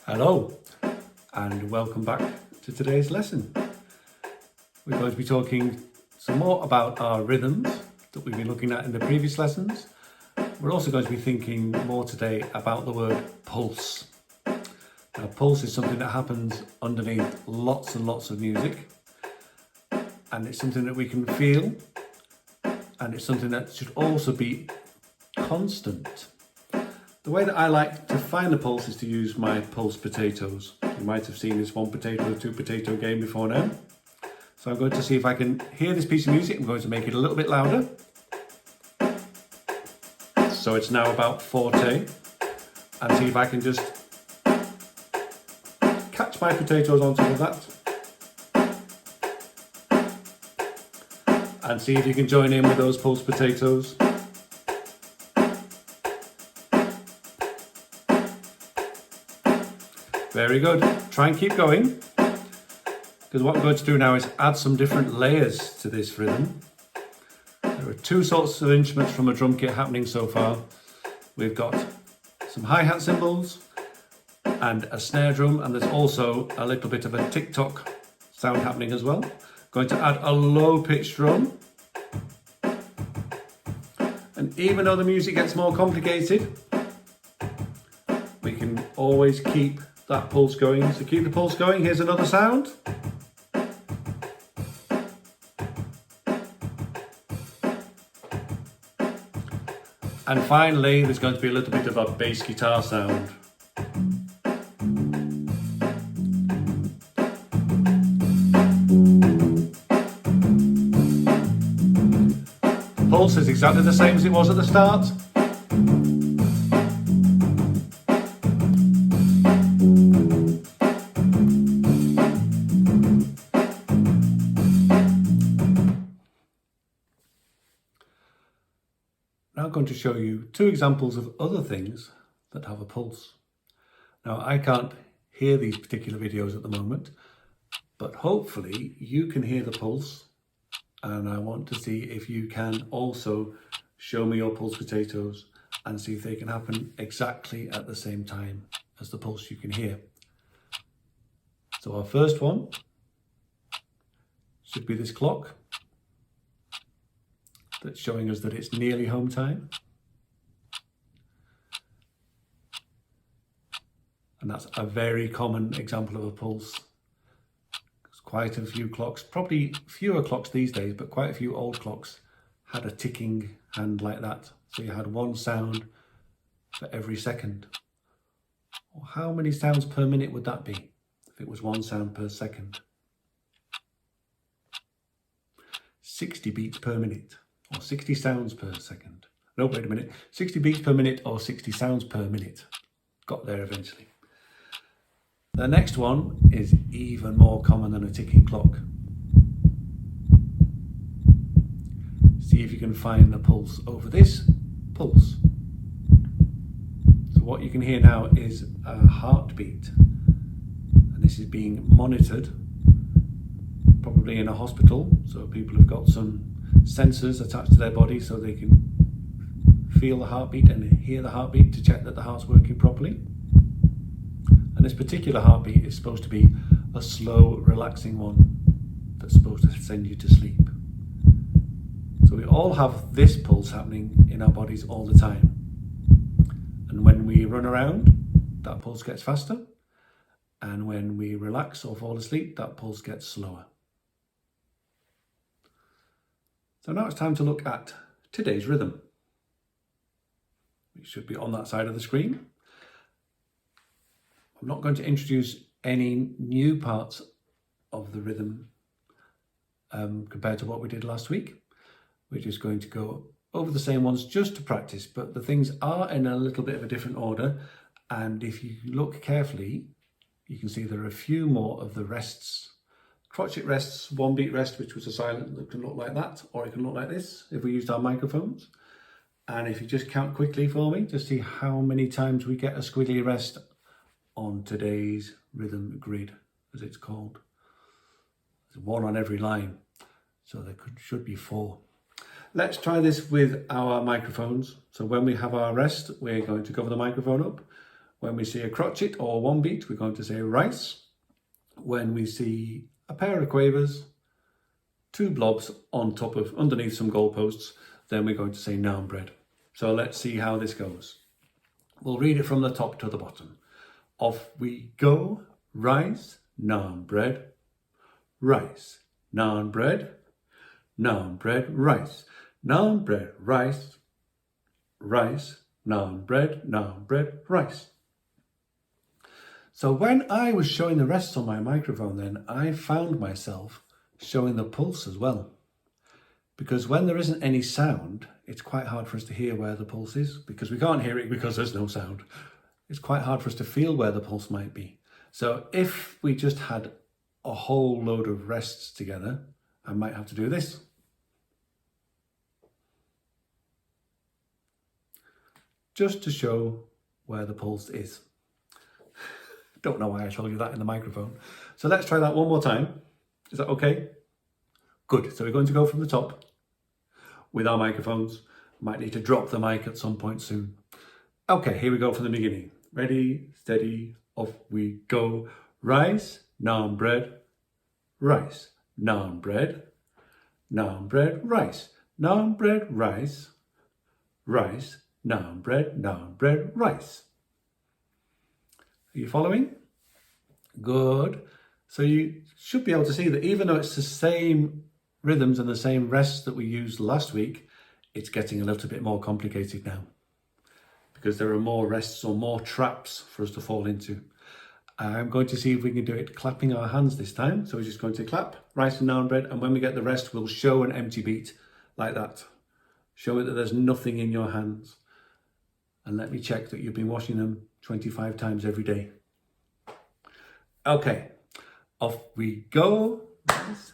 Hello and welcome back to today's lesson. We're going to be talking some more about our rhythms that we've been looking at in the previous lessons. We're also going to be thinking more today about the word pulse. Now, pulse is something that happens underneath lots and lots of music, and it's something that we can feel, and it's something that should also be constant. The way that I like to find the pulse is to use my pulse potatoes. You might have seen this 1 potato, 2 potato game before now. So I'm going to see if I can hear this piece of music. I'm going to make it a little bit louder. So it's now about forte. And see if I can just catch my potatoes on top of that. And see if you can join in with those pulse potatoes. Very good. Try and keep going, because what I'm going to do now is add some different layers to this rhythm. There are 2 sorts of instruments from a drum kit happening so far. We've got some hi-hat cymbals and a snare drum, and there's also a little bit of a tick-tock sound happening as well. Going to add a low-pitched drum. And even though the music gets more complicated, we can always keep that pulse going. So keep the pulse going. Here's another sound. And finally, there's going to be a little bit of a bass guitar sound. The pulse is exactly the same as it was at the start. Now I'm going to show you 2 examples of other things that have a pulse. Now, I can't hear these particular videos at the moment, but hopefully you can hear the pulse, and I want to see if you can also show me your pulse potatoes and see if they can happen exactly at the same time as the pulse you can hear. So our first one should be this clock that's showing us that it's nearly home time. And that's a very common example of a pulse. There's quite a few clocks, probably fewer clocks these days, but quite a few old clocks had a ticking hand like that. So you had 1 sound for every second. Well, how many sounds per minute would that be if it was 1 sound per second? 60 beats per minute. Or 60 sounds per second. No, wait a minute. 60 beats per minute or 60 sounds per minute. Got there eventually. The next one is even more common than a ticking clock. See if you can find the pulse over this pulse. So what you can hear now is a heartbeat. And this is being monitored, probably in a hospital. So people have got some sensors attached to their body so they can feel the heartbeat and hear the heartbeat to check that the heart's working properly. And this particular heartbeat is supposed to be a slow, relaxing one that's supposed to send you to sleep. So we all have this pulse happening in our bodies all the time. And when we run around, that pulse gets faster. And when we relax or fall asleep, that pulse gets slower. So now it's time to look at today's rhythm. It should be on that side of the screen. I'm not going to introduce any new parts of the rhythm compared to what we did last week. We're just going to go over the same ones just to practice, but the things are in a little bit of a different order. And if you look carefully, you can see there are a few more of the rests. Crotchet rests, 1 beat rest, which was a silent that can look like that, or it can look like this if we used our microphones. And if you just count quickly for me to see how many times we get a squiggly rest on today's rhythm grid, as it's called. There's 1 on every line, so there should be 4. Let's try this with our microphones. So when we have our rest, we're going to cover the microphone up. When we see a crotchet or one beat, we're going to say rice. When we see a pair of quavers, two blobs on top of, underneath some goalposts, then we're going to say naan bread. So let's see how this goes. We'll read it from the top to the bottom. Off we go, rice, naan bread, rice, naan bread, naan bread, rice, naan bread, rice, rice, naan bread, rice. So when I was showing the rests on my microphone then, I found myself showing the pulse as well. Because when there isn't any sound, it's quite hard for us to hear where the pulse is, because we can't hear it because there's no sound. It's quite hard for us to feel where the pulse might be. So if we just had a whole load of rests together, I might have to do this. Just to show where the pulse is. Don't know why I told you that in the microphone. So let's try that one more time. Is that okay? Good. So we're going to go from the top with our microphones. Might need to drop the mic at some point soon. Okay, here we go from the beginning. Ready, steady, off we go. Rice, naan bread, rice, naan bread, rice, naan bread, rice, rice, naan bread, rice. Are you following? Good. So you should be able to see that even though it's the same rhythms and the same rests that we used last week, it's getting a little bit more complicated now because there are more rests or more traps for us to fall into. I'm going to see if we can do it clapping our hands this time. So we're just going to clap, rice and naan bread, and when we get the rest, we'll show an empty beat like that. Show it that there's nothing in your hands. And let me check that you've been washing them 25 times every day. Okay, off we go. Rice,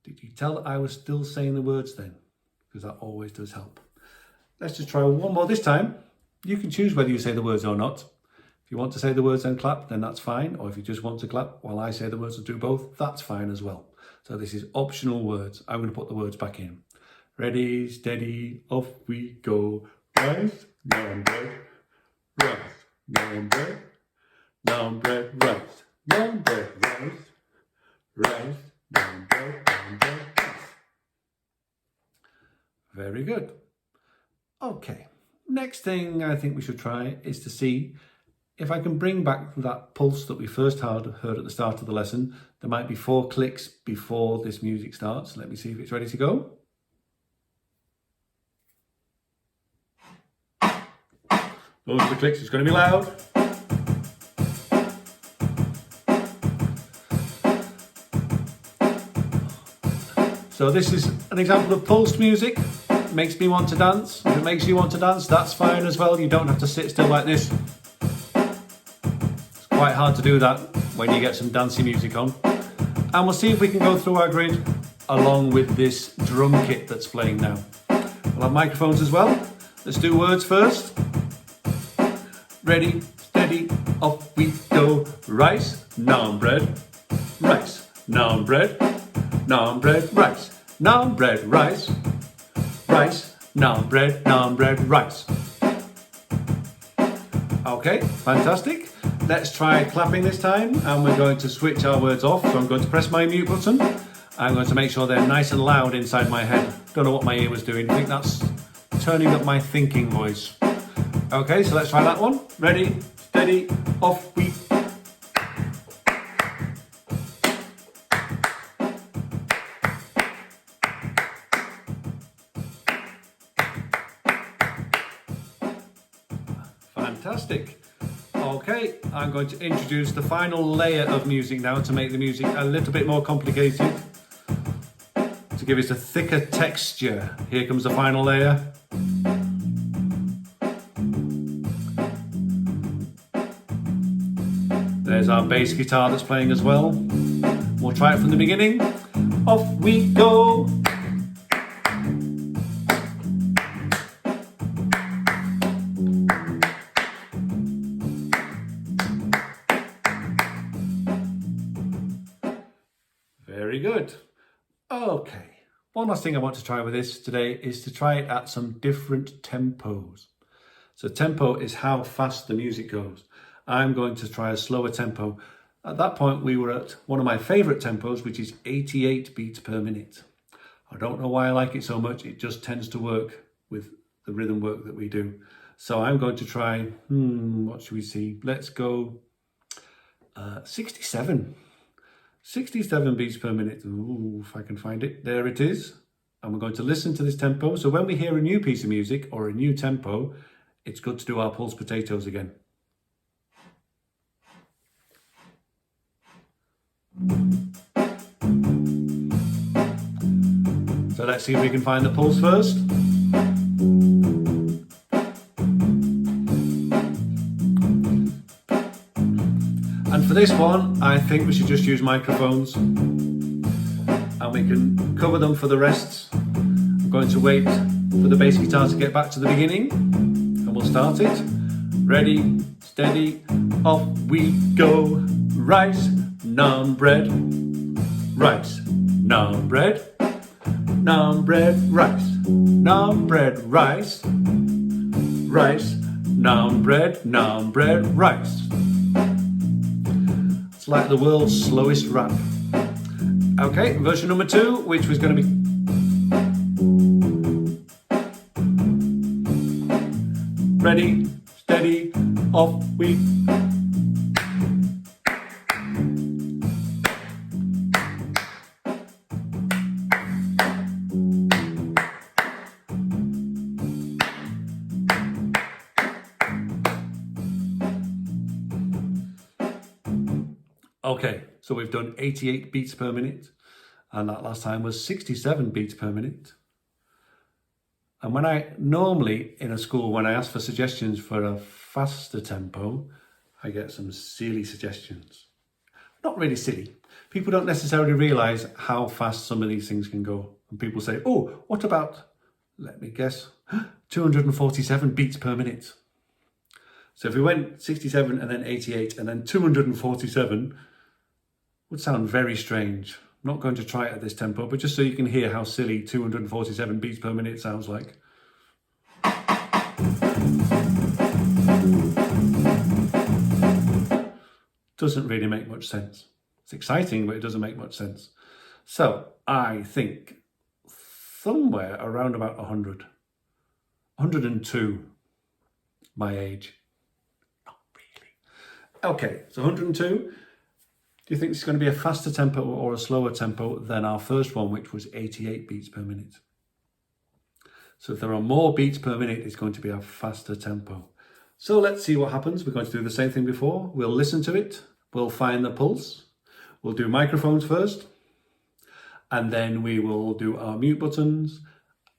did you tell that I was still saying the words then? Because that always does help. Let's just try one more this time. You can choose whether you say the words or not. If you want to say the words and clap, then that's fine. Or if you just want to clap while I say the words and do both, that's fine as well. So this is optional words. I'm going to put the words back in. Ready, steady, off we go. Rice, naan bread, rice, naan bread, rice, naan bread, rice, rice, naan bread, rice. Very good. Okay, next thing I think we should try is to see if I can bring back that pulse that we first heard at the start of the lesson. There might be 4 clicks before this music starts. Let me see if it's ready to go. Those are the clicks, it's going to be loud. So this is an example of pulsed music. It makes me want to dance. If it makes you want to dance, that's fine as well. You don't have to sit still like this. Quite hard to do that when you get some dancey music on. And we'll see if we can go through our grid along with this drum kit that's playing now. We'll have microphones as well. Let's do words first. Ready, steady, off we go. Rice, naan bread, rice, naan bread, rice, naan bread, rice, rice, naan bread, rice. Okay, fantastic. Let's try clapping this time, and we're going to switch our words off. So I'm going to press my mute button. I'm going to make sure they're nice and loud inside my head. Don't know what my ear was doing. I think that's turning up my thinking voice. Okay, so let's try that one. Ready, steady, off we go. Fantastic. Okay, I'm going to introduce the final layer of music now to make the music a little bit more complicated, to give it a thicker texture. Here comes the final layer. There's our bass guitar that's playing as well. We'll try it from the beginning. Off we go. Very good. Okay. One last thing I want to try with this today is to try it at some different tempos. So tempo is how fast the music goes. I'm going to try a slower tempo. At that point, we were at one of my favorite tempos, which is 88 beats per minute. I don't know why I like it so much. It just tends to work with the rhythm work that we do. So I'm going to try, what should we see? Let's go 67. 67 beats per minute. Ooh, if I can find it. There it is. And we're going to listen to this tempo. So when we hear a new piece of music or a new tempo, it's good to do our pulse potatoes again. So let's see if we can find the pulse first. And for this one, I think we should just use microphones and we can cover them for the rest. I'm going to wait for the bass guitar to get back to the beginning and we'll start it. Ready, steady, off we go. Rice, naan bread, rice, naan bread, naan bread, rice, naan bread, rice, rice, naan bread, rice. It's like the world's slowest rap. Okay, version number 2, which was going to be ready, steady, off we. Okay, so we've done 88 beats per minute, and that last time was 67 beats per minute. And when I normally in a school, when I ask for suggestions for a faster tempo, I get some silly suggestions. Not really silly. People don't necessarily realize how fast some of these things can go. And people say, oh, what about, let me guess, 247 beats per minute. So if we went 67 and then 88 and then 247, would sound very strange. I'm not going to try it at this tempo, but just so you can hear how silly 247 beats per minute sounds like. Doesn't really make much sense. It's exciting, but it doesn't make much sense. So I think somewhere around about 100, 102, my age. Not really. Okay, so 102. Do you think it's going to be a faster tempo or a slower tempo than our first one, which was 88 beats per minute? So if there are more beats per minute, it's going to be a faster tempo. So let's see what happens. We're going to do the same thing before. We'll listen to it. We'll find the pulse. We'll do microphones first. And then we will do our mute buttons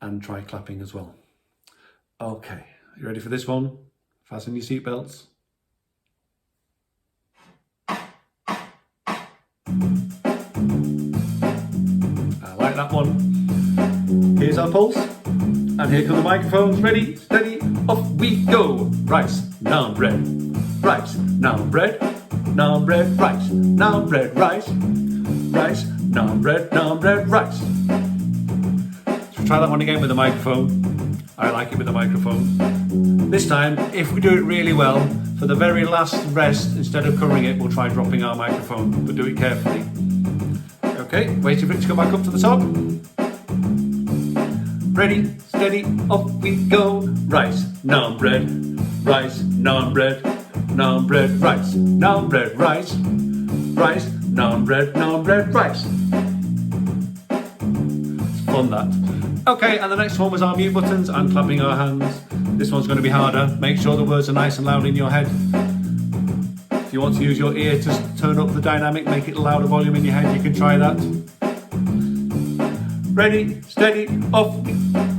and try clapping as well. Okay, you ready for this one? Fasten your seatbelts. I like that one. Here's our pulse, and here come the microphones. Ready, steady, off we go. Rice, naan bread, rice, naan bread, naan bread, rice, naan bread, rice, rice, naan bread, rice. So try that one again with the microphone. I like it with the microphone. This time, if we do it really well, for the very last rest, instead of covering it, we'll try dropping our microphone, but do it carefully. Okay, waiting for it to come back up to the top. Ready, steady, off we go. Rice, naan bread, rice, naan bread, naan bread, rice, naan bread, rice, rice, naan bread, rice. It's fun that. Okay, and the next one was our mute buttons and clapping our hands. This one's going to be harder. Make sure the words are nice and loud in your head. If you want to use your ear to turn up the dynamic, make it a louder volume in your head, you can try that. Ready, steady, off we go.